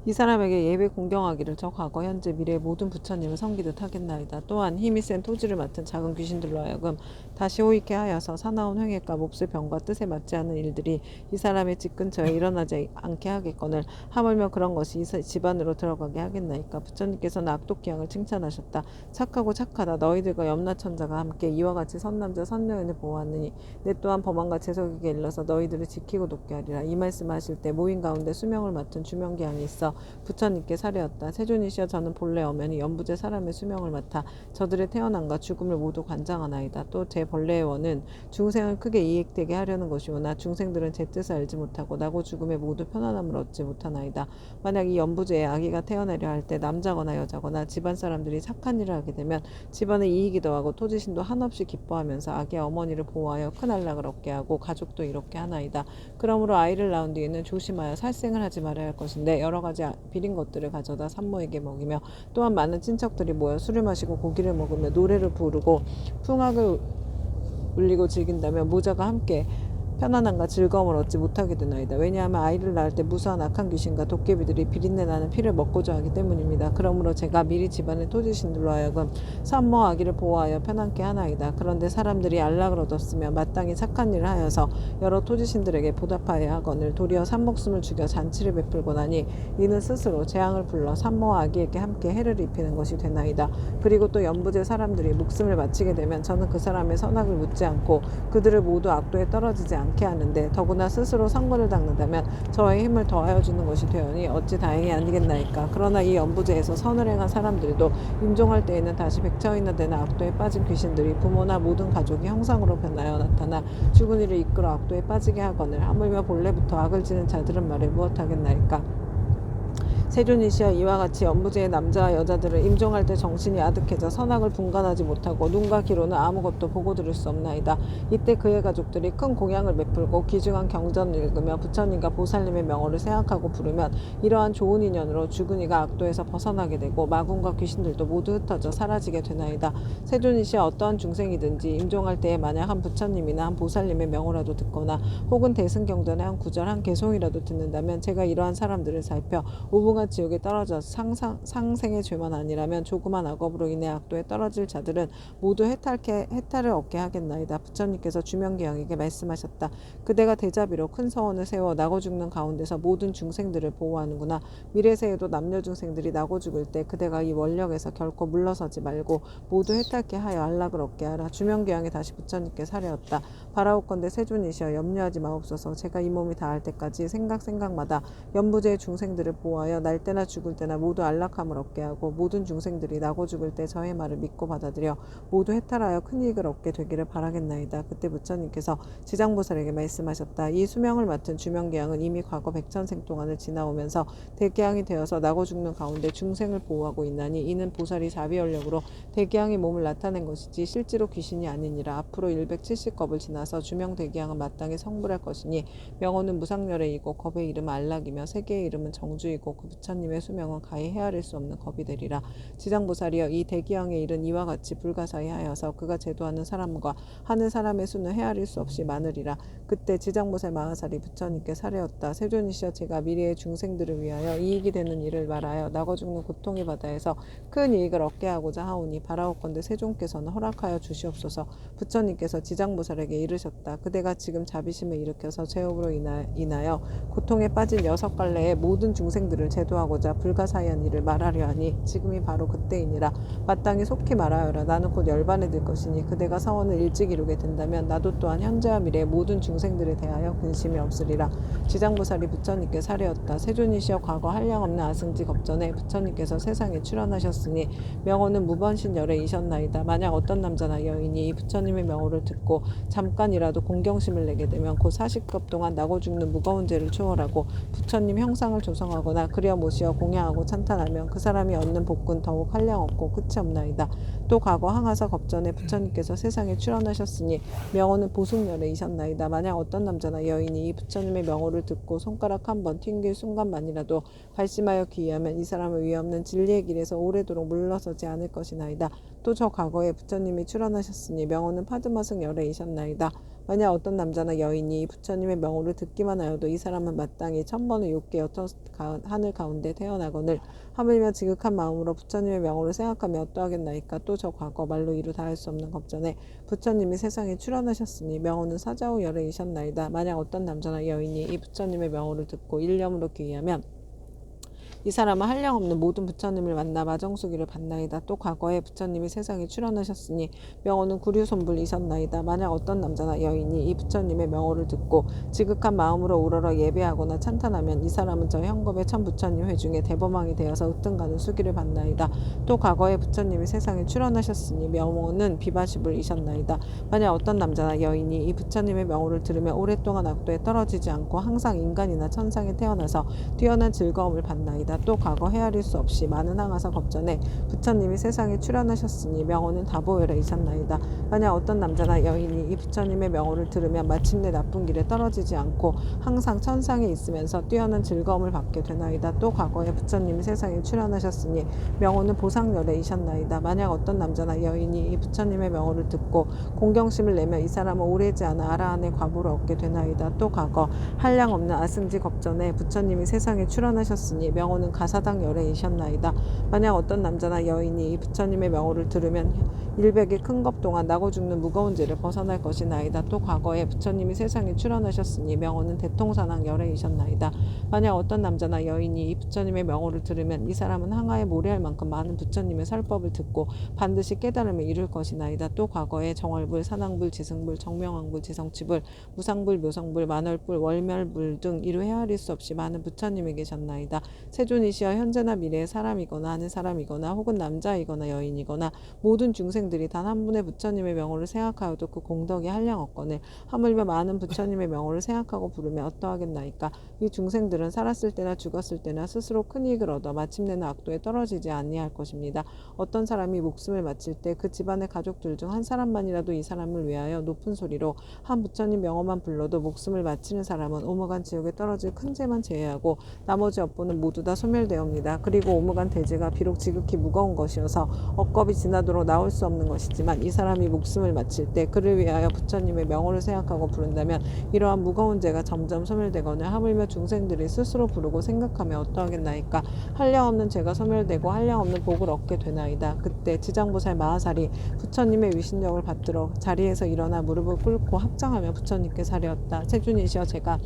이 사람에게 예배 공경하기를 저 과거 현재 미래의 모든 부처님을 섬기듯 하겠나이다. 또한 힘이 센 토지를 맡은 작은 귀신들로 하여금 다시 호익해 하여서 사나운 횡액과 몹쓸 병과 뜻에 맞지 않는 일들이 이 사람의 집 근처에 일어나지 않게 하겠거늘 하물며 그런 것이 이 집안으로 들어가게 하겠나이까. 부처님께서는 악독기양을 칭찬하셨다. 착하고 착하다. 너희들과 염라천자가 함께 이와 같이 선남자 선여인을 보호하느니 내 또한 범한과 재석에게 일러서 너희들을 지키고 돕게 하리라. 이 말씀을 하실 때 모인 가운데 수명을 맡은 주명기양이 있어 부처님께 사례었다. 세존이시여, 저는 본래 엄연히 연부제 사람의 수명을 맡아 저들의 태어남과 죽음을 모두 관장하나이다. 또 제 본래의 원은 중생을 크게 이익되게 하려는 것이오나 중생들은 제 뜻을 알지 못하고 나고 죽음에 모두 편안함을 얻지 못하나이다. 만약 이 연부제에 아기가 태어나려 할 때 남자거나 여자거나 집안 사람들이 착한 일을 하게 되면 집안에 이익이 더하고 토지신도 한없이 기뻐하면서 아기의 어머니를 보호하여 큰 안락을 얻게 하고 가족도 이렇게 하나이다. 그러므로 아이를 낳은 뒤에는 조심하여 살생을 하지 말아야 할 것인데 여러 가지 비린 것들을 가져다 산모에게 먹이며 또한 많은 친척들이 모여 술을 마시고 고기를 먹으며 노래를 부르고 풍악을 울리고 즐긴다면 모자가 함께 편안함과 즐거움을 얻지 못하게 되나이다. 왜냐하면 아이를 낳을 때 무수한 악한 귀신과 도깨비들이 비린내 나는 피를 먹고자 하기 때문입니다. 그러므로 제가 미리 집안의 토지신들로 하여금 산모 아기를 보호하여 편안케 하나이다. 그런데 사람들이 안락을 얻었으며 마땅히 착한 일을 하여서 여러 토지신들에게 보답하여야 하거늘 도리어 산목숨을 죽여 잔치를 베풀고 나니 이는 스스로 재앙을 불러 산모와 아기에게 함께 해를 입히는 것이 되나이다. 그리고 또 연부제 사람들이 목숨을 마치게 되면 저는 그 사람의 선악을 묻지 않고 그들을 모두 악도에 떨어지지 않게 하는데 더구나 스스로 선거를 닦는다면 저의 힘을 더하여 주는 것이 되오니 어찌 다행이 아니겠나이까. 그러나 이 연부제에서 선을 행한 사람들도 임종할 때에는 다시 백처이나 되는 악도에 빠진 귀신들이 부모나 모든 가족이 형상으로 변하여 나타나 죽은 이를 이끌어 악도에 빠지게 하거늘 하물며 본래부터 악을 지는 자들은 말을 무엇하겠나이까. 세존이시여, 이와 같이 연부제의 남자와 여자들은 임종할 때 정신이 아득해져 선악을 분간하지 못하고 눈과 귀로는 아무것도 보고 들을 수 없나이다. 이때 그의 가족들이 큰 공양을 베풀고 귀중한 경전을 읽으며 부처님과 보살님의 명호를 생각하고 부르면 이러한 좋은 인연으로 죽은 이가 악도에서 벗어나게 되고 마군과 귀신들도 모두 흩어져 사라지게 되나이다. 세존이시여, 어떠한 중생이든지 임종할 때에 만약 한 부처님이나 한 보살님의 명호라도 듣거나 혹은 대승경전의 한 구절 한 개송이라도 듣는다면 제가 이러한 사람들을 살펴 오붕한 지옥에 떨어져 상생의 죄만 아니라면 조그만 악업으로 인해 악도에 떨어질 자들은 모두 해탈을 얻게 하겠나이다. 부처님께서 주명기양에게 말씀하셨다. 그대가 대자비로 큰 서원을 세워 나고 죽는 가운데서 모든 중생들을 보호하는구나. 미래세에도 남녀 중생들이 나고 죽을 때 그대가 이 원력에서 결코 물러서지 말고 모두 해탈케 하여 안락을 얻게 하라. 주명기양이 다시 부처님께 사례었다. 바라옵건대 세존이시여, 염려하지 마옵소서. 제가 이 몸이 다할 때까지 생각마다 연부제의 중생들을 보호하여 날 때나 죽을 때나 모두 안락함을 얻게 하고 모든 중생들이 나고 죽을 때 저의 말을 믿고 받아들여 모두 해탈하여 큰 이익을 얻게 되기를 바라겠나이다. 그때 부처님께서 지장보살에게 말씀하셨다. 이 수명을 맡은 주명기양은 이미 과거 백천생 동안을 지나오면서 대기양이 되어서 나고 죽는 가운데 중생을 보호하고 있나니 이는 보살이 자비원력으로 대기양의 몸을 나타낸 것이지 실제로 귀신이 아니니라. 앞으로 170겁을 지나서 주명대기양은 마땅히 성불할 것이니 명호는 무상열애이고 겁의 이름은 안락이며 세계의 이름은 정주이고 그 부처님의 수명은 가히 헤아릴 수 없는 겁이 되리라. 지장보살이여, 이 대기양의 일은 이와 같이 불가사의 하여서 그가 제도하는 사람과 하는 사람의 수는 헤아릴 수 없이 많으리라. 그때 지장보살 마하살이 부처님께 사례었다. 세존이시여, 제가 미래의 중생들을 위하여 이익이 되는 일을 말하여 나고 죽는 고통의 바다에서 큰 이익을 얻게 하고자 하오니 바라옵건대 세존께서는 허락하여 주시옵소서. 부처님께서 지장보살에게 이르셨다. 그대가 지금 자비심을 일으켜서 죄업으로 인하여 고통에 빠진 6갈래의 모든 중생들을 제도하고자 불가사의한 일을 말하려 하니 지금이 바로 그때이니라. 마땅히 속히 말하여라. 나는 곧 열반에 들 것이니 그대가 서원을 일찍 이루게 된다면 나도 또한 현재와 미래의 모든 중생들에 대하여 근심이 없으리라. 지장보살이 부처님께 사례었다. 세존이시여, 과거 한량없는 아승지 겁전에 부처님께서 세상에 출현하셨으니 명호는 무번신열애이셨나이다. 만약 어떤 남자나 여인이 이 부처님의 명호를 듣고 잠깐이라도 공경심을 내게 되면 곧 40겁 동안 나고 죽는 무거운 죄를 초월하고 부처님 형상을 조성하거나 그려 모시어 공양하고 찬탄하면 그 사람이 얻는 복은 더욱 한량없고 끝이 없나이다. 또 과거 항아사 겁전에 부처님께서 세상에 출현하셨으니 명호는 보숙열애이셨나이다. 만약 어떤 남자나 여인이 이 부처님의 명호를 듣고 손가락 한 번 튕길 순간만이라도 발심하여 귀의하면 이 사람은 위없는 진리의 길에서 오래도록 물러서지 않을 것이나이다. 또 저 과거에 부처님이 출현하셨으니 명호는 파드머승 열애이셨나이다. 만약 어떤 남자나 여인이 부처님의 명호를 듣기만 하여도 이 사람은 마땅히 1000번을 욕되어 하늘 가운데 태어나거늘 하물며 지극한 마음으로 부처님의 명호를 생각하며 어떠하겠나이까. 또 저 과거 말로 이루 다할 수 없는 겁전에 부처님이 세상에 출현하셨으니 명호는 사자후 열애이셨나이다. 만약 어떤 남자나 여인이 이 부처님의 명호를 듣고 일념으로 귀의하면 이 사람은 한량없는 모든 부처님을 만나 마정수기를 받나이다. 또 과거에 부처님이 세상에 출현하셨으니 명호는 구류손불이셨나이다. 만약 어떤 남자나 여인이 이 부처님의 명호를 듣고 지극한 마음으로 우러러 예배하거나 찬탄하면 이 사람은 저 현겁의 천부처님 회중에 대범왕이 되어서 으뜸가는 수기를 받나이다. 또 과거에 부처님이 세상에 출현하셨으니 명호는 비바시불이셨나이다. 만약 어떤 남자나 여인이 이 부처님의 명호를 들으며 오랫동안 악도에 떨어지지 않고 항상 인간이나 천상에 태어나서 뛰어난 즐거움을 받나이다. 또 과거 헤아릴 수 없이 많은 항아사 겁전에 부처님이 세상에 출현하셨으니 명호는 다보열애이셨나이다. 만약 어떤 남자나 여인이 이 부처님의 명호를 들으면 마침내 나쁜 길에 떨어지지 않고 항상 천상에 있으면서 뛰어난 즐거움을 받게 되나이다. 또 과거에 부처님이 세상에 출현하셨으니 명호는 보상열애이셨나이다. 만약 어떤 남자나 여인이 이 부처님의 명호를 듣고 공경심을 내며 이 사람은 오래지 않아 아라한의 과보를 얻게 되나이다. 또 과거 한량없는 아승지 겁전에 부처님이 세상에 출현하셨으니 명호는 가사당 열애이셨나이다. 만약 어떤 남자나 여인이 이 부처님의 명호를 들으면 일백의 큰 겁 동안 나고 죽는 무거운 죄를 벗어날 것이나이다. 또 과거에 부처님이 세상에 출현하셨으니 명호는 대통사랑 열애이셨나이다. 만약 어떤 남자나 여인이 이 부처님의 명호를 들으면 이 사람은 항아에 모래할 만큼 많은 부처님의 설법을 듣고 반드시 깨달음을 이룰 것이나이다. 또 과거에 정월불, 산왕불, 지승불, 정명왕불, 지성치불, 무상불, 묘성불, 만월불, 월멸불 등 이루 헤아릴 수 없이 많은 부처님이 계셨나이다. 세존이시여 현재나 미래의 사람이거나 하는 사람이거나 혹은 남자이거나 여인이거나 모든 중생들이 단 한 분의 부처님의 명호를 생각하여도 그 공덕이 한량없거늘 하물며 많은 부처님의 명호를 생각하고 부르면 어떠하겠나이까. 이 중생들은 살았을 때나 죽었을 때나 스스로 큰 이익을 얻어 마침내는 악도에 떨어지지 아니할 것입니다. 어떤 사람이 목숨을 마칠 때 그 집안의 가족들 중 한 사람만이라도 이 사람을 위하여 높은 소리로 한 부처님 명호만 불러도 목숨을 마치는 사람은 오무간 지옥에 떨어질 큰 죄만 제외하고 나머지 업보는 모두 다 소멸되옵니다. 그리고 오무간 대죄가 비록 지극히 무거운 것이어서 억겁이 지나도록 나올 수 없는 것이지만 이 사람이 목숨을 마칠 때 그를 위하여 부처님의 명호를 생각하고 부른다면 이러한 무거운 죄가 점점 소멸되거늘 하물며 중생들이 스스로 부르고 생각하며 어떠하겠나이까. 한량없는 죄가 소멸되고 한량없는 복을 얻게 되나이다. 그때 지장보살 마하살이 부처님의 위신력을 받들어 자리에서 일어나 무릎을 꿇고 합장하며 부처님께 사려었다. 세존이시여 제가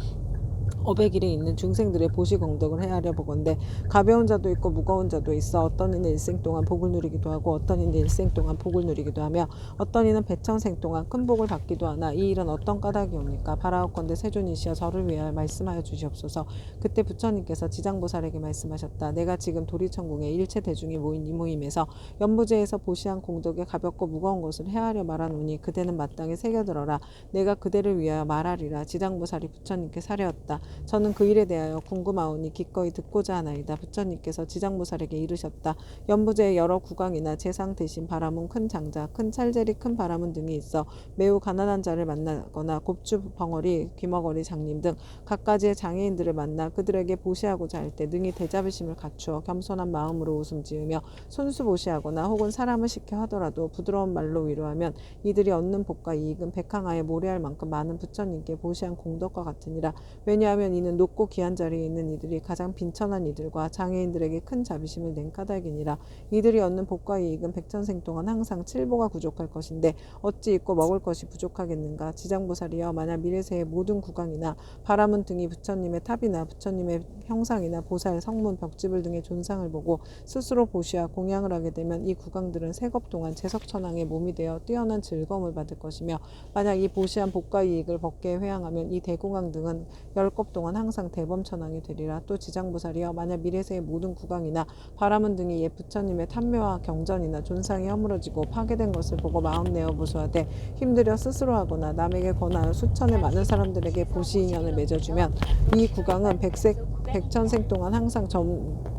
어백일에 있는 중생들의 보시공덕을 헤아려 보건대 가벼운 자도 있고 무거운 자도 있어 어떤 이는 일생 동안 복을 누리기도 하고 어떤 이는 일생 동안 복을 누리기도 하며 어떤 이는 백천생 동안 큰 복을 받기도 하나 이 일은 어떤 까닭이옵니까. 바라옵건대 세존이시여 저를 위하여 말씀하여 주시옵소서. 그때 부처님께서 지장보살에게 말씀하셨다. 내가 지금 도리천궁에 일체 대중이 모인 이 모임에서 연부제에서 보시한 공덕의 가볍고 무거운 것을 헤아려 말하노니 그대는 마땅히 새겨들어라. 내가 그대를 위하여 말하리라. 지장보살이 부처님께 사려었다. 저는 그 일에 대하여 궁금하오니 기꺼이 듣고자 하나이다. 부처님께서 지장보살에게 이르셨다. 연부제의 여러 구강이나 재상 대신 바라문 큰 장자, 큰 찰제리 큰 바라문 등이 있어 매우 가난한 자를 만나거나 곱주 벙어리, 귀머거리 장님 등 갖가지의 장애인들을 만나 그들에게 보시하고자 할 때 능히 대자비심을 갖추어 겸손한 마음으로 웃음 지으며 손수 보시하거나 혹은 사람을 시켜 하더라도 부드러운 말로 위로하면 이들이 얻는 복과 이익은 백항아에 모래할 만큼 많은 부처님께 보시한 공덕과 같으니라. 왜냐하면 이는 높고 귀한 자리에 있는 이들이 가장 빈천한 이들과 장애인들에게 큰 자비심을 낸 까닭이니라. 이들이 얻는 복과 이익은 백천생 동안 항상 칠보가 부족할 것인데 어찌 있고 먹을 것이 부족하겠는가. 지장보살이여 만약 미래세의 모든 구강이나 바라문 등이 부처님의 탑이나 부처님의 형상이나 보살, 성문, 벽지불 등의 존상을 보고 스스로 보시와 공양을 하게 되면 이 구강들은 세겁 동안 제석천왕의 몸이 되어 뛰어난 즐거움을 받을 것이며 만약 이 보시한 복과 이익을 법계에 회항하면 이 대공황 등은 10겁 동안 항상 대범천왕이 되리라. 또 지장보살이여 만약 미래세의 모든 구강이나 바라문 등이 옛 부처님의 탐묘와 경전이나 존상이 허물어지고 파괴된 것을 보고 마음내어 무수하되 힘들여 스스로 하거나 남에게 권하여 수천의 많은 사람들에게 보시인연을 맺어주면 이 구강은 백천생 동안 항상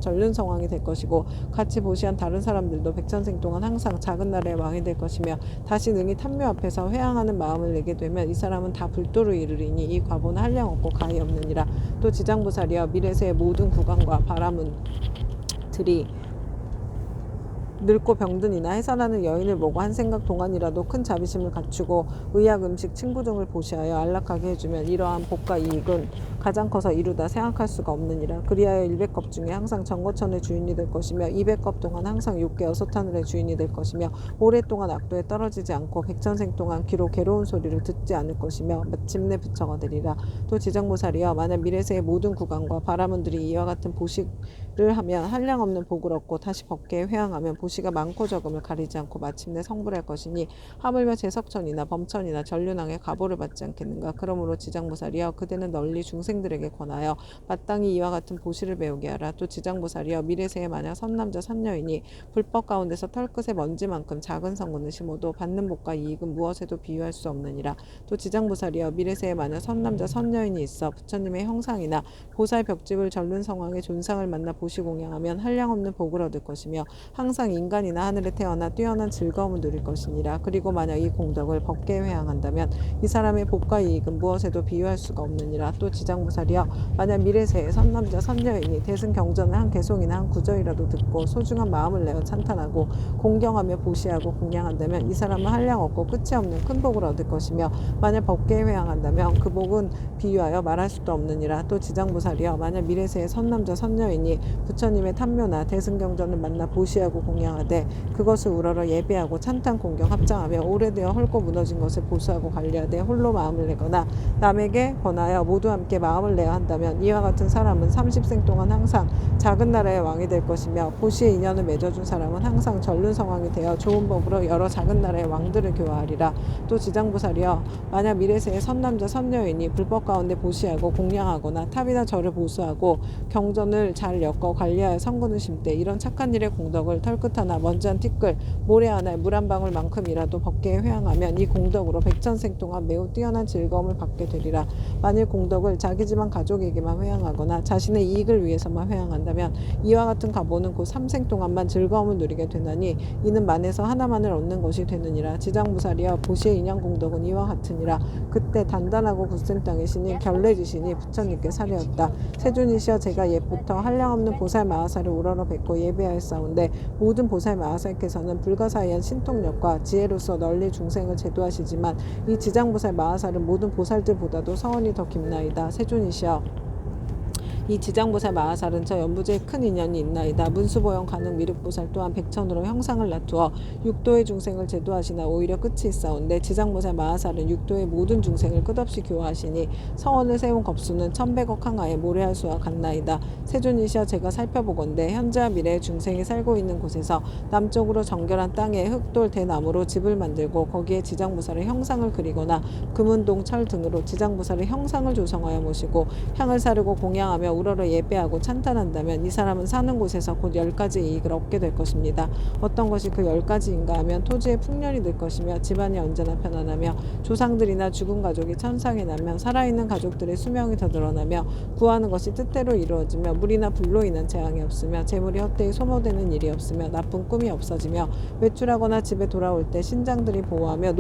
전륜성왕이 될 것이고 같이 보시한 다른 사람들도 백천생 동안 항상 작은 나라의 왕이 될 것이며 다시 능히 탐묘 앞에서 회항하는 마음을 내게 되면 이 사람은 다 불도로 이르리니 이 과보는 한량없고 가히 없느니라. 또 지장보살이여 미래세의 모든 구강과 바라문들이 늙고 병든 이나 해산하는 여인을 보고 한 생각 동안이라도 큰 자비심을 갖추고 의약 음식 친구 등을 보시하여 안락하게 해주면 이러한 복과 이익은 가장 커서 이루다 생각할 수가 없느니라. 그리하여 100겁 중에 항상 정거천의 주인이 될 것이며 200겁 동안 항상 육계 여섯하늘의 주인이 될 것이며 오랫동안 악도에 떨어지지 않고 백천생 동안 귀로 괴로운 소리를 듣지 않을 것이며 마침내 부처가 되리라. 또 지정보살이여 만약 미래세의 모든 구강과 바라문들이 이와 같은 보식을 하면 한량없는 복을 얻고 다시 법계에 회항하면 보시가 많고 적음을 가리지 않고 마침내 성불할 것이니 하물며 제석천이나 범천이나 전륜왕의 가보를 받지 않겠는가. 그러므로 지장보살이여 그대는 널리 중생들에게 권하여 마땅히 이와 같은 보시를 배우게 하라. 또 지장보살이여 미래세에 만약 선남자 선녀이니 불법 가운데서 털끝의 먼지만큼 작은 성분을 심어도 받는 복과 이익은 무엇에도 비유할 수 없느니라. 또 지장보살이여 미래세에 만약 선남자 선녀인이 있어 부처님의 형상이나 보살 벽집을 전륜 성왕의 존상을 만나 보시 공양하면 한량없는 복을 얻을 것이며 항상 인간이나 하늘에 태어나 뛰어난 즐거움을 누릴 것이니라. 그리고 만약 이 공덕을 법계에 회항한다면 이 사람의 복과 이익은 무엇에도 비유할 수가 없느니라. 또 지장보살이여 만약 미래세에 선남자 선녀이니 대승 경전을 한 개송이나 한 구절이라도 듣고 소중한 마음을 내어 찬탄하고 공경하며 보시하고 공양한다면 이 사람은 한량 없고 끝이 없는 큰 복을 얻을 것이며 만약 법계에 회항한다면 그 복은 비유하여 말할 수도 없느니라. 또 지장보살이여 만약 미래세의 선남자 선녀이니 부처님의 탐묘나 대승경전을 만나 보시하고 공양하되 그것을 우러러 예배하고 찬탄 공경 합장하며 오래되어 헐고 무너진 것을 보수하고 관리하되 홀로 마음을 내거나 남에게 권하여 모두 함께 마음을 내야 한다면 이와 같은 사람은 30생 동안 항상 작은 나라의 왕이 될 것이며 보시의 인연을 맺어준 사람은 항상 전륜 성왕이 되어 좋은 법으로 여러 작은 나라의 왕들을 교화하리라. 또 지장보살이여 만약 미래세의 선남자 선녀이니 불법 가운데 보시하고 공양하거나 탑이나 절을 보수하고 경전을 잘 엮어 관리하여 성근을 심되 이런 착한 일의 공덕을 털끝 하나 먼지 한 티끌 모래 하나에 물 한 방울만큼이라도 법계에 회항하면 이 공덕으로 백천생 동안 매우 뛰어난 즐거움을 받게 되리라. 만일 공덕을 자기 집안 가족에게만 회항하거나 자신의 이익을 위해서만 회항한다면 이와 같은 가보는 곧 3생 동안만 즐거움을 누리게 되나니 이는 만에서 하나만을 얻는 것이 되느니라. 지장보살이여 보시의 인양 공덕은 이와 같으니라. 그때 단단하고 굳센 땅에 신인 결례지신이 부처님께 사려었다. 세존이시여 제가 옛부터 한량없는 보살 마하사를 우러러 뵙고 예배하였사온데 모든 보살 마하사께서는 불가사의한 신통력과 지혜로서 널리 중생을 제도하시지만 이 지장보살 마하사는 모든 보살들보다도 서원이 더 깊나이다. 세존이시여 이 지장보살 마하살은 저 연부제에 큰 인연이 있나이다. 문수보영 가능 미륵보살 또한 백천으로 형상을 낮추어 육도의 중생을 제도하시나 오히려 끝이 있사온데 지장보살 마하살은 육도의 모든 중생을 끝없이 교화하시니 서원을 세운 겁수는 1100억 항하의 모래할 수와 같나이다. 세존이시여 제가 살펴보건대 현재와 미래의 중생이 살고 있는 곳에서 남쪽으로 정결한 땅에 흙돌 대나무로 집을 만들고 거기에 지장보살의 형상을 그리거나 금은동 철 등으로 지장보살의 형상을 조성하여 모시고 향을 사르고 공양하며 우러러 예배하고 찬탄한다면 이 사람은 사는 곳에서 곧 10가지 이익을 얻게 될 것입니다. 어떤 것이 그 10가지인가 하면 토지의 풍년이 될 것이며 집안이 언제나 편안하며 조상들이나 죽은 가족이 천상에 나면 살아있는 가족들의 수명이 더 늘어나며 구하는 것이 뜻대로 이루어지며 물이나 불로 인한 재앙이 없으며 재물이 헛되이 소모되는 일이 없으며 나쁜 꿈이 없어지며 외출하거나 집에 돌아올 때 신장들이 보호하며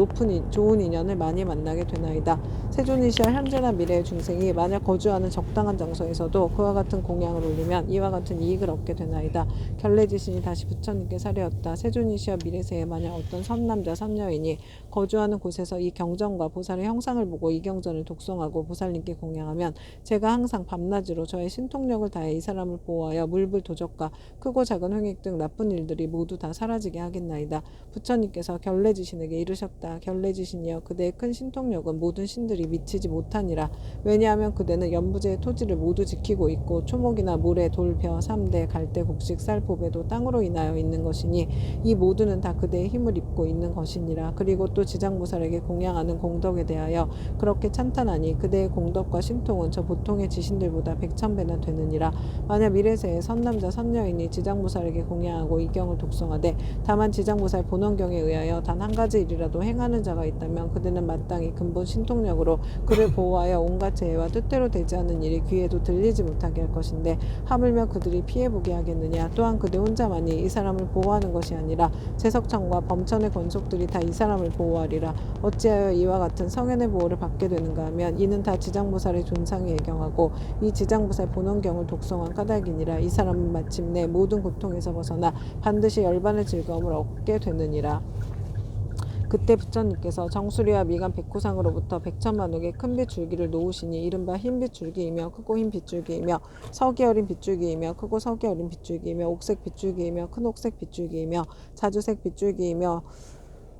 좋은 인연을 많이 만나게 되나이다. 세존이시여 현재나 미래의 중생이 만약 거주하는 적당한 장소에서도 그와 같은 공양을 올리면 이와 같은 이익을 얻게 되나이다. 결례지신이 다시 부처님께 사려었다. 세존이시여 미래세에 만약 어떤 선남자 선녀이니 거주하는 곳에서 이 경전과 보살의 형상을 보고 이 경전을 독송하고 보살님께 공양하면 제가 항상 밤낮으로 저의 신통력을 다해 이 사람을 보호하여 물불 도적과 크고 작은 횡액 등 나쁜 일들이 모두 다 사라지게 하겠나이다. 부처님께서 결례지신에게 이르셨다. 결례지신이여 그대의 큰 신통력은 모든 신들이 미치지 못하니라. 왜냐하면 그대는 연부제의 토지를 모두 지키고 있고 초목이나 모래, 돌, 벼, 삼대, 갈대, 곡식, 쌀, 보배도 땅으로 인하여 있는 것이니 이 모두는 다 그대의 힘을 입고 있는 것이니라. 그리고 또 지장보살에게 공양하는 공덕에 대하여 그렇게 찬탄하니 그대의 공덕과 신통은 저 보통의 지신들보다 100,000배나 되느니라. 만약 미래세의 선남자 선녀이니 지장보살에게 공양하고 이 경을 독송하되 다만 지장보살 본원경에 의하여 단 한 가지 일이라도 행하는 자가 있다면 그대는 마땅히 근본 신통력으로 그를 보호하여 온갖 재해와 뜻대로 되지 않는 일이 귀에도 들리지 쫓기지 못하게 할 것인데 하물며 그들이 피해보게 하겠느냐. 또한 그들 혼자만이 이 사람을 보호하는 것이 아니라 제석청과 범천의 권속들이 다 이 사람을 보호하리라. 어찌하여 이와 같은 성현의 보호를 받게 되는가 하면 이는 다 지장보살의 존상이 예경하고 이 지장보살 본원경을 독송한 까닭이니라. 이 사람은 마침내 모든 고통에서 벗어나 반드시 열반의 즐거움을 얻게 되느니라. 그때 부처님께서 정수리와 미간 백호상으로부터 100천만옥의 큰 빗줄기를 놓으시니 이른바 흰 빗줄기이며 크고 흰 빗줄기이며 석이 어린 빗줄기이며 크고 석이 어린 빗줄기이며 옥색 빗줄기이며 큰 옥색 빗줄기이며 자주색 빗줄기이며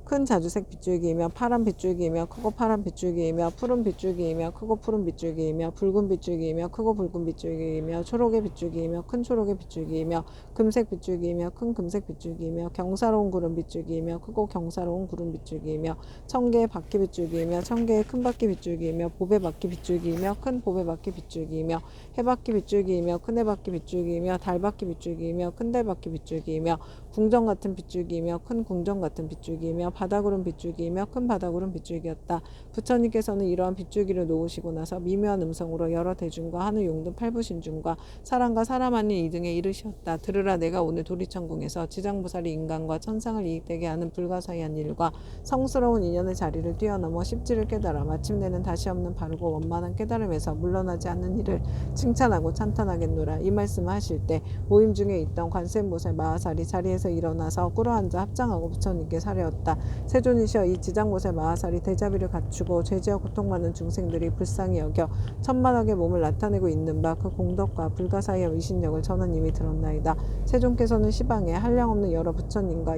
큰 자주색 빗줄기이며 파란 빗줄기이며 크고 파란 빗줄기이며 푸른 빗줄기이며 크고 푸른 빗줄기이며 붉은 빗줄기이며 크고 붉은 빗줄기이며 초록의 빗줄기이며 큰 초록의 빗줄기이며 금색 빗줄기이며 큰 금색 빗줄기이며 경사로운 구름 빗줄기이며 크고 경사로운 구름 빗줄기이며 천개의 바퀴 빗줄기이며 천개의 큰 바퀴 빗줄기이며 보배 바퀴 빗줄기이며 큰 보배 바퀴 빗줄기이며 해바퀴 빗줄기이며 큰 해바퀴 빗줄기이며 달바퀴 빗줄기이며 큰 달바퀴 빗줄기이며 궁정 같은 빗줄기이며 큰 궁정 같은 빗줄기이며 바다구름 빗줄기이며 큰 바다구름 빗줄기였다. 부처님께서는 이러한 빗줄기를 놓으시고 나서 미묘한 음성으로 여러 대중과 하늘 용등 팔부신중과 사람과 사람 아닌 이등에 이르셨다. 들으라, 내가 오늘 도리천궁에서 지장보살이 인간과 천상을 이익되게 하는 불가사의한 일과 성스러운 인연의 자리를 뛰어넘어 십지를 깨달아 마침내는 다시 없는 바르고 원만한 깨달음에서 물러나지 않는 일을 칭찬하고 찬탄하겠노라. 이 말씀을 하실 때 모임 중에 있던 관세음보살 마하살이 자리에서 일어나서 꿇어앉아 합장하고 부처님께 사려었다. 세존이시여, 이 지장보살 마하살이 대자비를 갖추고 죄지어 고통받는 중생들이 불쌍히 여겨 천만억의 몸을 나타내고 있는 바 그 공덕과 불가사의한 위신력을 저는 이미 들었나이다. 세존께서는 시방에 한량없는 여러 부처님과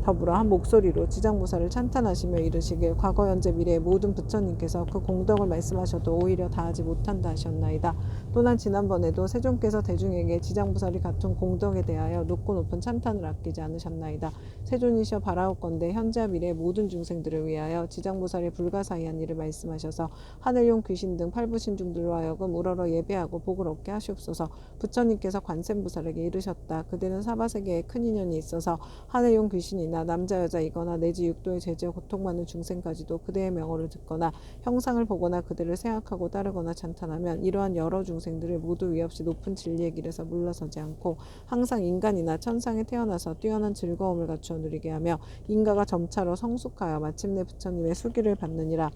더불어 한 목소리로 지장보살을 찬탄하시며 이르시길 과거 현재 미래의 모든 부처님께서 그 공덕을 말씀하셔도 오히려 다하지 못한다 하셨나이다. 또한 지난번에도 세존께서 대중에게 지장보살이 갖춘 공덕에 대하여 높고 높은 찬탄을 아끼지 않으셨나이다. 세존이시여, 바라옵건대 현재와 미래의 모든 중생들을 위하여 지장보살의 불가사의한 일을 말씀하셔서 하늘용 귀신 등 팔부신중들로 하여금 우러러 예배하고 복을 얻게 하시옵소서. 부처님께서 관세음보살에게 이르셨다. 그대는 사바세계에 큰 인연이 있어서 하늘용 귀신이나 남자 여자이거나 내지 육도의 죄지어 고통받는 중생까지도 그대의 명호를 듣거나 형상을 보거나 그들을 생각하고 따르거나 찬탄하면 이러한 여러 중생들을 모두 위 없이 높은 진리의 길에서 물러서지 않고 항상 인간이나 천상에 태어나서 뛰어난 즐거움을 갖추어 누리게 하며 인가가 점차로 성숙하여 마침내 부처님의 수기를 받느니라.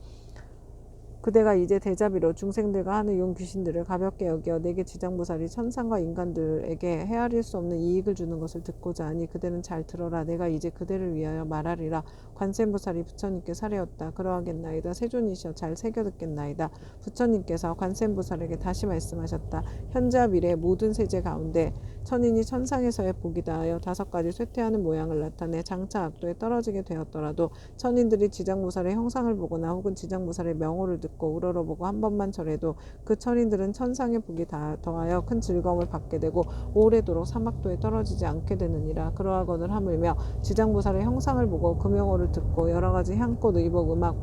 그대가 이제 대자비로 중생들과 하늘 용 귀신들을 가볍게 여겨 내게 지장보살이 천상과 인간들에게 헤아릴 수 없는 이익을 주는 것을 듣고자 하니 그대는 잘 들어라. 내가 이제 그대를 위하여 말하리라. 관세음보살이 부처님께 사려었다. 그러하겠나이다. 세존이시여, 잘 새겨 듣겠나이다. 부처님께서 관세음보살에게 다시 말씀하셨다. 현재와 미래의 모든 세제 가운데 천인이 천상에서의 복이 다하여 5가지 쇠퇴하는 모양을 나타내 장차 악도에 떨어지게 되었더라도 천인들이 지장보살의 형상을 보거나 혹은 지장보살의 명호를 듣고 우러러보고 한 번만 절해도 그 천인들은 천상의 복이 더하여 큰 즐거움을 받게 되고 오래도록 사막도에 떨어지지 않게 되느니라. 그러하거늘 하물며 지장보살의 형상을 보고 그 명호를 듣고 여러가지 향꽃, 의복, 음악,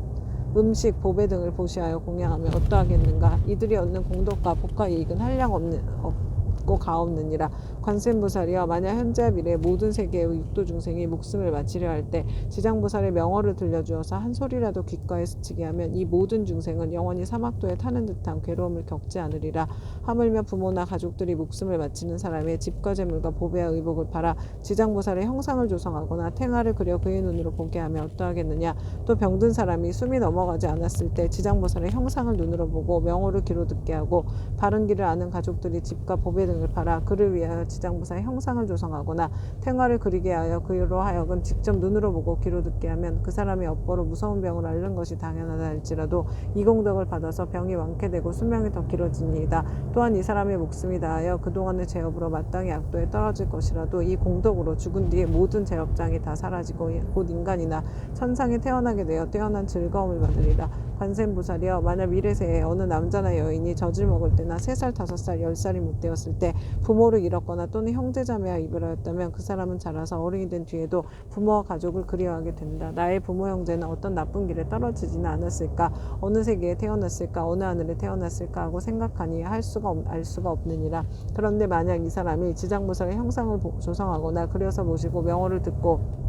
음식, 보배 등을 보시하여 공양하면 어떠하겠는가. 이들이 얻는 공덕과 복과 이익은 한량없고 가없느니라. 관세음보살이여, 만약 현재와 미래의 모든 세계의 육도 중생이 목숨을 마치려 할 때 지장보살의 명호를 들려주어서 한 소리라도 귓가에 스치게 하면 이 모든 중생은 영원히 사막도에 타는 듯한 괴로움을 겪지 않으리라. 하물며 부모나 가족들이 목숨을 마치는 사람의 집과 재물과 보배와 의복을 팔아 지장보살의 형상을 조성하거나 탱화를 그려 그의 눈으로 보게 하면 어떠하겠느냐. 또 병든 사람이 숨이 넘어가지 않았을 때 지장보살의 형상을 눈으로 보고 명호를 귀로 듣게 하고 바른 길을 아는 가족들이 집과 보배 등을 팔아 그를 위하여 지장보살의 형상을 조성하거나 탱화를 그리게 하여 그로 하여금 직접 눈으로 보고 귀로 듣게 하면 그 사람이 업보로 무서운 병을 앓는 것이 당연하다 할지라도 이 공덕을 받아서 병이 완쾌되고 수명이 더 길어지니이다. 또한 이 사람의 목숨이 다하여 그동안의 죄업으로 마땅히 악도에 떨어질 것이라도 이 공덕으로 죽은 뒤에 모든 죄업장이 다 사라지고 곧 인간이나 천상에 태어나게 되어 뛰어난 즐거움을 받으리라. 관세음보살이여, 만약 미래세에 어느 남자나 여인이 젖을 먹을 때나 3살, 5살, 10살이 못 되었을 때 부모를 잃었거나 또는 형제자매와 이별하였다면 그 사람은 자라서 어른이 된 뒤에도 부모와 가족을 그리워하게 된다. 나의 부모 형제는 어떤 나쁜 길에 떨어지지는 않았을까, 어느 세계에 태어났을까, 어느 하늘에 태어났을까 하고 생각하니 알 수가 없느니라. 그런데 만약 이 사람이 지장보살의 형상을 조성하거나 그려서 모시고 명호를 듣고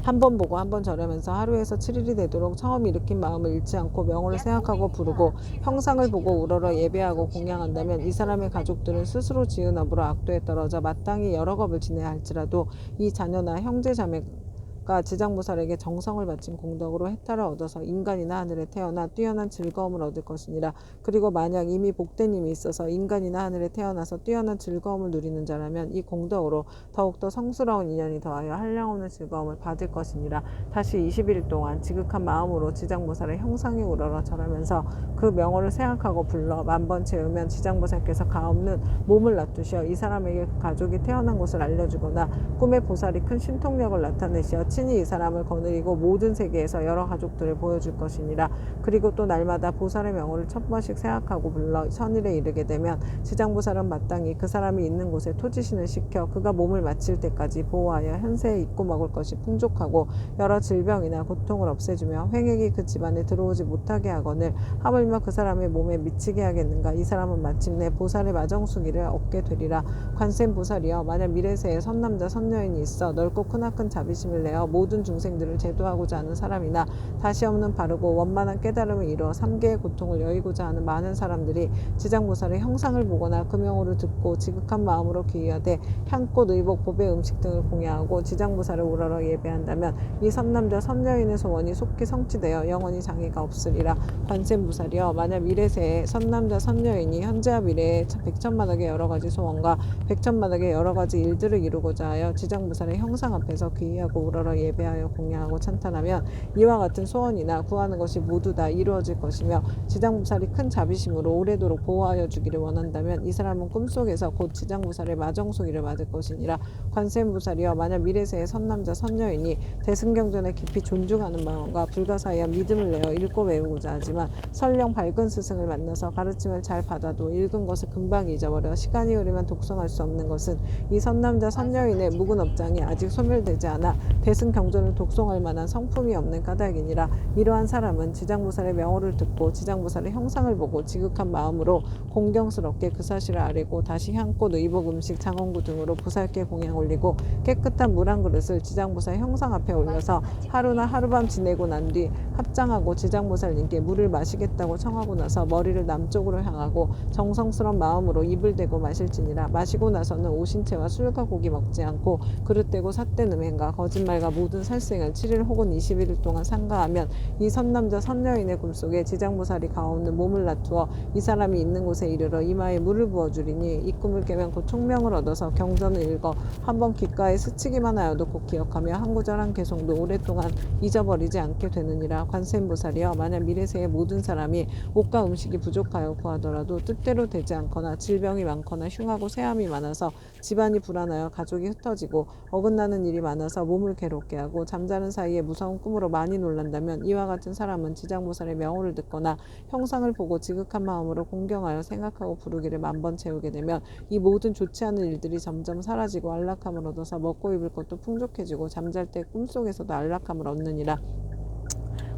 한 번 보고 한 번 절하면서 하루에서 7일이 되도록 처음 일으킨 마음을 잃지 않고 명호를 생각하고 부르고 형상을 보고 우러러 예배하고 공양한다면 이 사람의 가족들은 스스로 지은 업으로 악도에 떨어져 마땅히 여러 겁을 지내야 할지라도 이 자녀나 형제 자매가 지장보살에게 정성을 바친 공덕으로 해탈을 얻어서 인간이나 하늘에 태어나 뛰어난 즐거움을 얻을 것이니라. 그리고 만약 이미 복된 힘이 있어서 인간이나 하늘에 태어나서 뛰어난 즐거움을 누리는 자라면 이 공덕으로 더욱더 성스러운 인연이 더하여 한량없는 즐거움을 받을 것이니라. 다시 21일 동안 지극한 마음으로 지장보살의 형상에 우러러 절하면서 그 명호를 생각하고 불러 만번 채우면 지장보살께서 가없는 몸을 놔두시어 이 사람에게 그 가족이 태어난 곳을 알려주거나 꿈에 보살이 큰 신통력을 나타내시어 친히 이 사람을 거느리고 모든 세계에서 여러 가족들을 보여줄 것이니라. 그리고 또 날마다 보살의 명호를 첫 번씩 생각하고 불러 선일에 이르게 되면 지장보살은 마땅히 그 사람이 있는 곳에 토지신을 시켜 그가 몸을 마칠 때까지 보호하여 현세에 입고 먹을 것이 풍족하고 여러 질병이나 고통을 없애주며 횡액이 그 집안에 들어오지 못하게 하거늘 하물며 그 사람의 몸에 미치게 하겠는가. 이 사람은 마침내 보살의 마정수기를 얻게 되리라. 관세음보살이여, 만약 미래세에 선남자 선여인이 있어 넓고 크나큰 자비심을 내어 모든 중생들을 제도하고자 하는 사람이나 다시 없는 바르고 원만한 깨달음을 이루어 삼계의 고통을 여의고자 하는 많은 사람들이 지장보살의 형상을 보거나 그 명호를 듣고 지극한 마음으로 귀의하되 향꽃, 의복, 보배, 음식 등을 공양하고 지장보살을 우러러 예배한다면 이 선남자 선여인의 소원이 속히 성취되어 영원히 장애가 없으리라. 관세음보살이여, 만약 미래세에 선남자 선여인이 현재와 미래에 백천만억의 여러 가지 소원과 백천만억의 여러 가지 일들을 이루고자 하여 지장보살의 형상 앞에서 귀의하고 우러러 예배하여 공양하고 찬탄하면 이와 같은 소원이나 구하는 것이 모두 다 이루어질 것이며 지장보살이 큰 자비심으로 오래도록 보호하여 주기를 원한다면 이 사람은 꿈속에서 곧 지장보살의 마정소기를 받을 것이니라. 관세음보살이여, 만약 미래세의 선남자 선여인이 대승경전에 깊이 존중하는 마음과 불가사의한 믿음을 내어 읽고 외우고자 하지만 설령 밝은 스승을 만나서 가르침을 잘 받아도 읽은 것을 금방 잊어버려 시간이 흐르면 독송할 수 없는 것은 이 선남자 선여인의 묵은 업장이 아직 소멸되지 않아 대승경전을 독송할 만한 성품이 없는 까닭이니라. 이러한 사람은 지장보살의 명호를 듣고 지장보살의 형상을 보고 지극한 마음으로 공경스럽게 그 사실을 아뢰고 다시 향꽃, 의복, 음식, 장원구 등으로 보살께 공양 올리고 깨끗한 물 한 그릇을 지장보살 형상 앞에 올려서 하루나 하룻밤 지내고 난 뒤 합장하고 지장보살님께 물을 마시겠다고 청하고 나서 머리를 남쪽으로 향하고 정성스러운 마음으로 입을 대고 마실지니라. 마시고 나서는 오신채와 술과 고기 먹지 않고 그릇되고 삿된 음행과 거짓말과 모든 살생을 7일 혹은 21일 동안 삼가하면 이 선남자 선여인의 꿈속에 지장보살이 가없는 몸을 놔두어 이 사람이 있는 곳에 이르러 이마에 물을 부어주리니 이 꿈을 깨면 곧 총명을 얻어서 경전을 읽어 한번 귓가에 스치기만 하여도 곧 기억하며 한 구절 한 개송도 오랫동안 잊어버리지 않게 되느니라. 관세음보살이여, 만약 미래세의 모든 사람이 옷과 음식이 부족하여 구하더라도 뜻대로 되지 않거나 질병이 많거나 흉하고 세함이 많아서 집안이 불안하여 가족이 흩어지고 어긋나는 일이 많아서 몸을 괴롭게 하고 잠자는 사이에 무서운 꿈으로 많이 놀란다면 이와 같은 사람은 지장보살의 명호를 듣거나 형상을 보고 지극한 마음으로 공경하여 생각하고 부르기를 만번 채우게 되면 이 모든 좋지 않은 일들이 점점 사라지고 안락함을 얻어서 먹고 입을 것도 풍족해지고 잠잘 때 꿈속에서도 안락함을 얻느니라.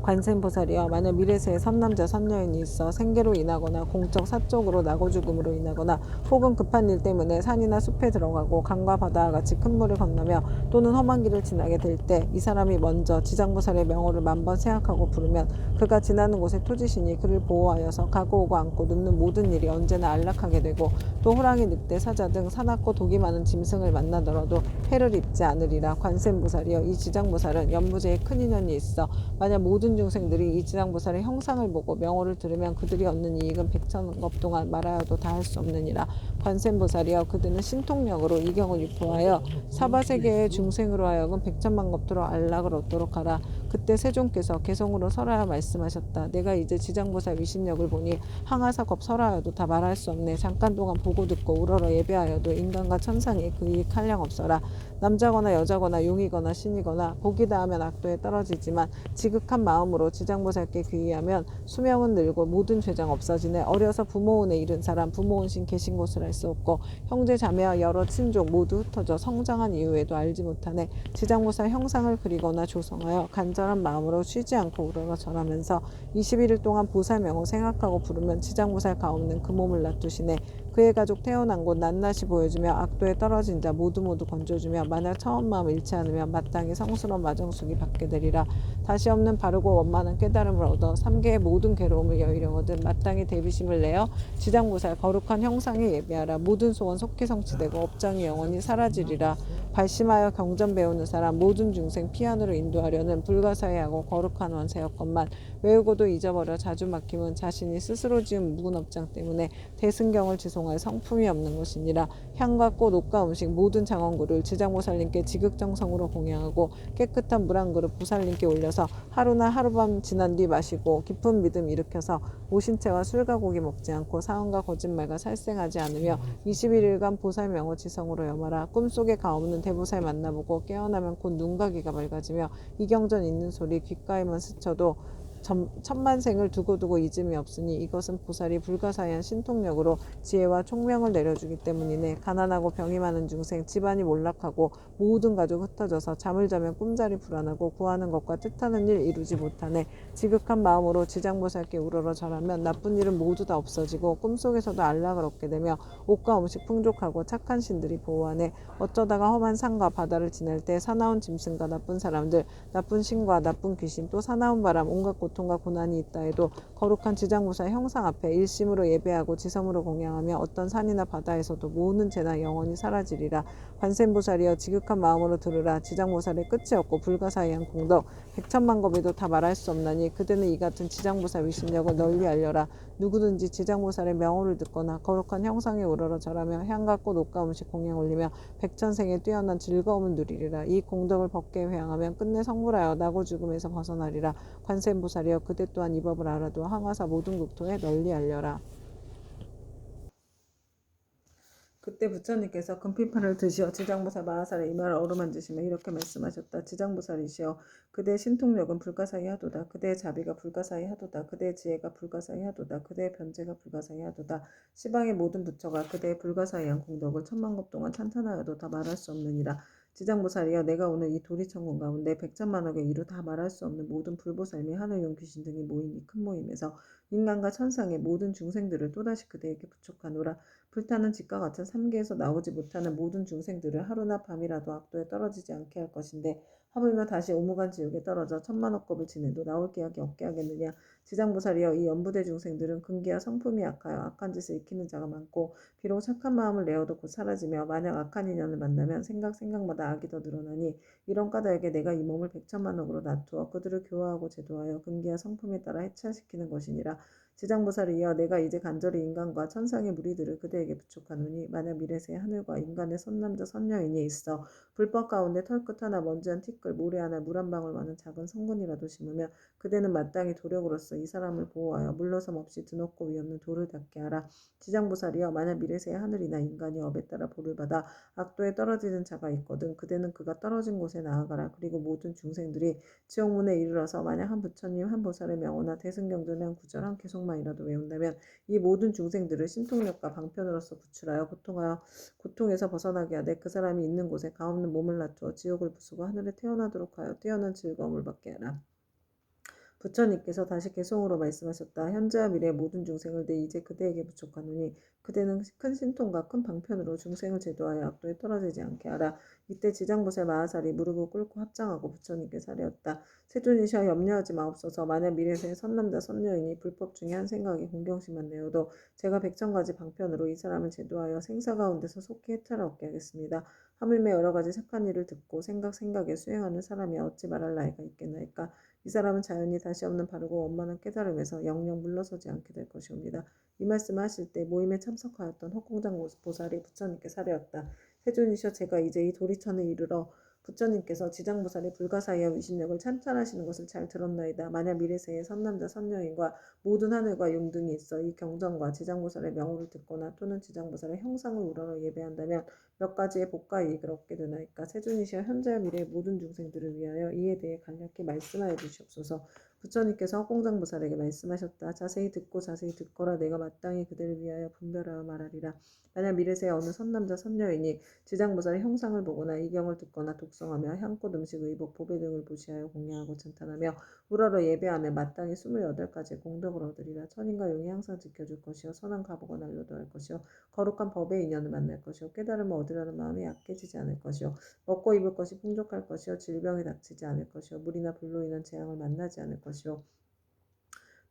관세음보살이여, 만약 미래세에 선남자 선여인이 있어 생계로 인하거나 공적 사적으로 나고 죽음으로 인하거나 혹은 급한 일 때문에 산이나 숲에 들어가고 강과 바다와 같이 큰 물을 건너며 또는 험한 길을 지나게 될 때 이 사람이 먼저 지장보살의 명호를 만번 생각하고 부르면 그가 지나는 곳에 토지신이 그를 보호하여서 가고 오고 앉고 눕는 모든 일이 언제나 안락하게 되고 또 호랑이, 늑대, 사자 등 사납고 독이 많은 짐승을 만나더라도 해를 입지 않으리라. 관세음보살이여, 이 지장보살은 연무제에 큰 인연이 있어 만약 모든 중생들이 이 지장보살의 형상을 보고 명호를 들으면 그들이 얻는 이익은 백천업 동안 말하여도 다 할 수 없느니라. 관세음보살이여, 그들은 신통력으로 이 경을 유포하여 사바세계의 중생으로 하여금 백천만겁도로 안락을 얻도록 하라. 그때 세존께서 개성으로 설하여 말씀하셨다. 내가 이제 지장보살 위신력을 보니 항하사겁 설하여도 다 말할 수 없네. 잠깐 동안 보고 듣고 우러러 예배하여도 인간과 천상이 그 이익 한량 없어라. 남자거나 여자거나 용이거나 신이거나 복이 닿으면 악도에 떨어지지만 지극한 마음으로 지장보살께 귀의하면 수명은 늘고 모든 죄장 없어지네. 어려서 부모운에 이른 사람 부모운신 계신 곳을 알 수 없고 형제 자매와 여러 친족 모두 흩어져 성장한 이후에도 알지 못하네. 지장보살 형상을 그리거나 조성하여 간절한 마음으로 쉬지 않고 우러러 절하면서 21일 동안 보살 명호 생각하고 부르면 지장보살 가없는 그 몸을 놔두시네. 그의 가족 태어난 곳 낱낱이 보여주며 악도에 떨어진 자 모두 건져주며 만약 처음 마음을 잃지 않으면 마땅히 성스러운 마정숙이 받게 되리라. 다시 없는 바르고 원만한 깨달음을 얻어 삼계의 모든 괴로움을 여의려거든 마땅히 대비심을 내어 지장보살 거룩한 형상에 예배하라. 모든 소원 속히 성취되고 업장이 영원히 사라지리라. 발심하여 경전 배우는 사람 모든 중생 피안으로 인도하려는 불가사의하고 거룩한 원세였건만 외우고도 잊어버려 자주 막힘은 자신이 스스로 지은 묵은 업장 때문에 대승경을 지송할 성품이 없는 것이니라. 향과 꽃, 옷과 음식 모든 장원구를 지장보살님께 지극정성으로 공양하고 깨끗한 물 한 그릇 보살님께 올려서 하루나 하룻밤 지난 뒤 마시고 깊은 믿음 일으켜서 오신채와 술과 고기 먹지 않고 사언과 거짓말과 살생하지 않으며 21일간 보살 명호 지성으로 염하라. 꿈속에 가없는 대보살 만나보고 깨어나면 곧 눈과 귀가 밝아지며 이경전 있는 소리 귓가에만 스쳐도 천만생을 두고두고 잊음이 없으니 이것은 보살이 불가사의한 신통력으로 지혜와 총명을 내려주기 때문이네. 가난하고 병이 많은 중생, 집안이 몰락하고 모든 가족 흩어져서 잠을 자면 꿈자리 불안하고 구하는 것과 뜻하는 일 이루지 못하네. 지극한 마음으로 지장보살께 우러러 절하면 나쁜 일은 모두 다 없어지고 꿈속에서도 안락을 얻게 되며 옷과 음식 풍족하고 착한 신들이 보호하네. 어쩌다가 험한 산과 바다를 지날 때 사나운 짐승과 나쁜 사람들, 나쁜 신과 나쁜 귀신, 또 사나운 바람, 온갖 고통과 고난이 있다 해도 거룩한 지장보살 형상 앞에 일심으로 예배하고 지성으로 공양하며 어떤 산이나 바다에서도 모든 재난 영원히 사라지리라. 관세음보살이여 지극한 마음으로 들으라. 지장보살의 끝이 없고 불가사의한 공덕 백천만겁에도 다 말할 수 없나니 그대는 이 같은 지장보살 위신력을 널리 알려라. 누구든지 지장보살의 명호를 듣거나 거룩한 형상에 우러러 절하며 향과 꽃, 옷과 음식 공양 올리며 백천생에 뛰어난 즐거움을 누리리라. 이 공덕을 법계 회항하면 끝내 성불하여 나고 죽음에서 벗어나리라. 관세음보살이여 그대 또한 이 법을 알아도 항아사 모든 국토에 널리 알려라. 그때 부처님께서 금빛판을 드시어 지장보살 마하살의 이마를 어루만지시며 이렇게 말씀하셨다. 지장보살이시여 그대의 신통력은 불가사의하도다. 그대의 자비가 불가사의하도다. 그대의 지혜가 불가사의하도다. 그대의 변제가 불가사의하도다. 시방의 모든 부처가 그대의 불가사의한 공덕을 천만급 동안 찬탄하여도 다 말할 수 없느니라. 지장보살이여 내가 오늘 이 도리천공 가운데 백천만억의 이루 다 말할 수 없는 모든 불보살 및 하늘용 귀신 등이 모인 이 큰 모임에서 인간과 천상의 모든 중생들을 또다시 그대에게 부촉하노라. 불타는 집과 같은 삼계에서 나오지 못하는 모든 중생들을 하루나 밤이라도 악도에 떨어지지 않게 할 것인데 하물며 다시 오무간 지옥에 떨어져 천만억겁을 지내도 나올 기약이 없게 하겠느냐. 지장보살이여 이 연부대 중생들은 근기와 성품이 악하여 악한 짓을 익히는 자가 많고 비록 착한 마음을 내어도 곧 사라지며 만약 악한 인연을 만나면 생각마다 악이 더 늘어나니 이런 까닭에 내가 이 몸을 백천만억으로 놔두어 그들을 교화하고 제도하여 근기와 성품에 따라 해체시키는 것이니라. 지장보살이여 내가 이제 간절히 인간과 천상의 무리들을 그대에게 부촉하노니 만약 미래세 하늘과 인간의 선남자 선녀인이 있어 불법 가운데 털끝 하나 먼지 한 티끌 모래 하나 물 한 방울 많은 작은 성분이라도 심으면 그대는 마땅히 도력으로서 이 사람을 보호하여 물러섬 없이 드높고 위없는 돌을 닦게 하라. 지장보살이여 만약 미래세 하늘이나 인간이 업에 따라 보를 받아 악도에 떨어지는 자가 있거든 그대는 그가 떨어진 곳에 나아가라. 그리고 모든 중생들이 지옥문에 이르러서 만약 한 부처님 한 보살의 명호나 대승경전의 한 구절 한 개속만이라도 외운다면 이 모든 중생들을 신통력과 방편으로서 구출하여 고통에서 벗어나게 하되 그 사람이 있는 곳에 가없는 몸을 놔두어 지옥을 부수고 하늘에 태어나도록 하여 뛰어난 즐거움을 받게 하라. 부처님께서 다시 개송으로 말씀하셨다. 현재와 미래의 모든 중생을 내 이제 그대에게 부촉하노니 그대는 큰 신통과 큰 방편으로 중생을 제도하여 악도에 떨어지지 않게 하라. 이때 지장보살 마하살이 무릎을 꿇고 합장하고 부처님께 사례었다. 세존이시여 염려하지 마옵소서. 만약 미래세의 선남자 선녀이니 불법 중에 한 생각이 공경심만 내어도 제가 백천가지 방편으로 이 사람을 제도하여 생사 가운데서 속히 해탈을 얻게 하겠습니다. 하물며 여러 가지 착한 일을 듣고 생각에 수행하는 사람이 어찌 말할 나이가 있겠나이까. 이 사람은 자연히 다시 없는 바르고 원만한 깨달음에서 영영 물러서지 않게 될 것이옵니다. 이 말씀을 하실 때 모임에 참석하였던 헛공장 보살이 부처님께 사례었다. 세존이시여 제가 이제 이 도리천에 이르러 부처님께서 지장보살의 불가사의와 위신력을 찬찬하시는 것을 잘 들었나이다. 만약 미래세의 선남자 선녀인과 모든 하늘과 용 등이 있어 이 경전과 지장보살의 명호를 듣거나 또는 지장보살의 형상을 우러러 예배한다면 몇 가지의 복과 이익을 얻게 되나이까. 세존이시여 현재와 미래의 모든 중생들을 위하여 이에 대해 간략히 말씀하여 주시옵소서. 부처님께서 허공장보살에게 말씀하셨다. 자세히 듣거라. 내가 마땅히 그들을 위하여 분별하여 말하리라. 만약 미래세에 어느 선남자 선여인이 지장보살의 형상을 보거나 이경을 듣거나 독성하며 향꽃 음식 의복 보배 등을 보시하여 공양하고 찬탄하며 우러러 예배하며 마땅히 28가지의 공덕을 얻으리라. 천인과 용이 항상 지켜줄 것이요 선한 가보가 난로도 할 것이요 거룩한 법의 인연을 만날 것이요 깨달음을 얻으려는 마음이 약해지지 않을 것이요 먹고 입을 것이 풍족할 것이요 질병이 닥치지 않을 것이요 물이나 불로 인한 재앙을 만나지 않을 것이요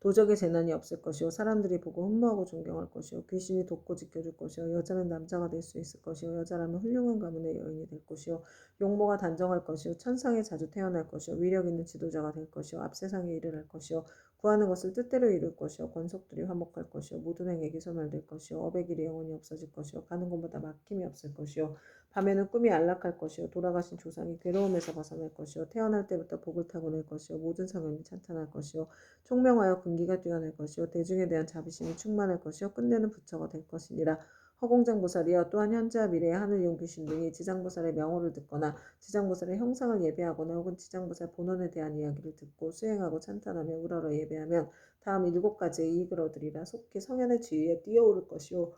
도적의 재난이 없을 것이요 사람들이 보고 흠모하고 존경할 것이요 귀신이 돕고 지켜줄 것이요 여자는 남자가 될 수 있을 것이요 여자라면 훌륭한 가문의 여인이 될 것이요 용모가 단정할 것이요 천상에 자주 태어날 것이요 위력 있는 지도자가 될 것이요 앞세상에 일을 할 것이요 구하는 것을 뜻대로 이룰 것이요 권속들이 화목할 것이요 모든 행액이 소멸될 것이요 업의 길이 영원히 없어질 것이요 가는 곳마다 막힘이 없을 것이요 밤에는 꿈이 안락할 것이요 돌아가신 조상이 괴로움에서 벗어날 것이요 태어날 때부터 복을 타고낼 것이요 모든 성현이 찬탄할 것이요 총명하여 근기가 뛰어날 것이요 대중에 대한 자비심이 충만할 것이요 끝내는 부처가 될 것이니라. 허공장보살이여 또한 현재와 미래의 하늘용 귀신 등이 지장보살의 명호를 듣거나 지장보살의 형상을 예배하거나 혹은 지장보살 본원에 대한 이야기를 듣고 수행하고 찬탄하며 우러러 예배하면 다음 7가지의 이익을 얻으리라. 속히 성현의 지위에 뛰어오를 것이요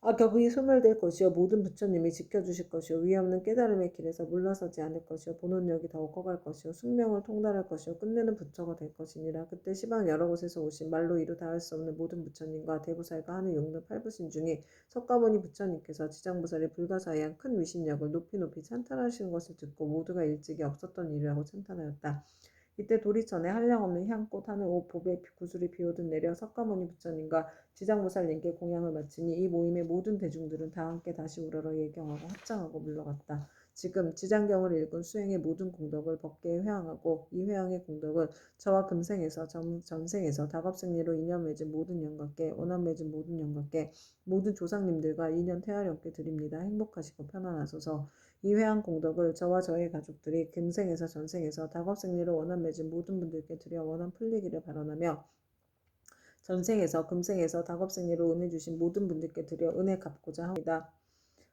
악업이 소멸될 것이요 모든 부처님이 지켜주실 것이요 위없는 깨달음의 길에서 물러서지 않을 것이요 본원력이 더욱 커갈 것이요 숙명을 통달할 것이요 끝내는 부처가 될 것이니라. 그때 시방 여러 곳에서 오신 말로 이루 다할 수 없는 모든 부처님과 대보살과 하늘 용등 팔부신 중에 석가모니 부처님께서 지장보살의 불가사의한 큰 위신력을 높이 높이 찬탄하시는 것을 듣고 모두가 일찍이 없었던 일이라고 찬탄하였다. 이때 도리천에 한량없는 향꽃 하늘 옷 보배 구슬이 비오듯 내려 석가모니 부처님과 지장보살님께 공양을 마치니 이 모임의 모든 대중들은 다 함께 다시 우러러 예경하고 합장하고 물러갔다. 지금 지장경을 읽은 수행의 모든 공덕을 법계에 회항하고 이 회항의 공덕은 저와 금생에서 전생에서 다겁생리로 인연 맺은 모든 영광께 원한 맺은 모든 영광께 모든 조상님들과 인연 태아령께 드립니다. 행복하시고 편안하소서. 이 회한 공덕을 저와 저의 가족들이 금생에서 전생에서 다겁생리로 원한 맺은 모든 분들께 드려 원한 풀리기를 바라며 전생에서 금생에서 다겁생리로 은혜 주신 모든 분들께 드려 은혜 갚고자 합니다.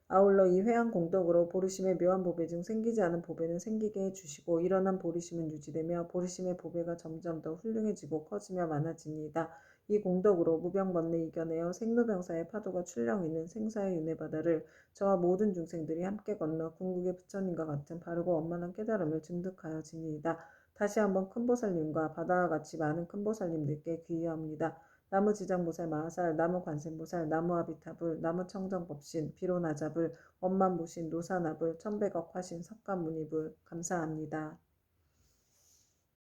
아울러 이 회한 공덕으로 보리심의 묘한 보배 중 생기지 않은 보배는 생기게 해주시고 일어난 보리심은 유지되며 보리심의 보배가 점점 더 훌륭해지고 커지며 많아집니다. 이 공덕으로 무병번뇌 이겨내어 생로병사의 파도가 출렁이는 생사의 윤회 바다를 저와 모든 중생들이 함께 건너 궁극의 부처님과 같은 바르고 원만한 깨달음을 증득하여집니다. 다시 한번 큰보살님과 바다와 같이 많은 큰보살님들께 귀의합니다. 나무 지장보살 마하살, 나무 관세음보살, 나무 아비타불, 나무 청정법신, 비로나자불, 원만보신, 노사나불, 천백억 화신, 석가모니불 감사합니다.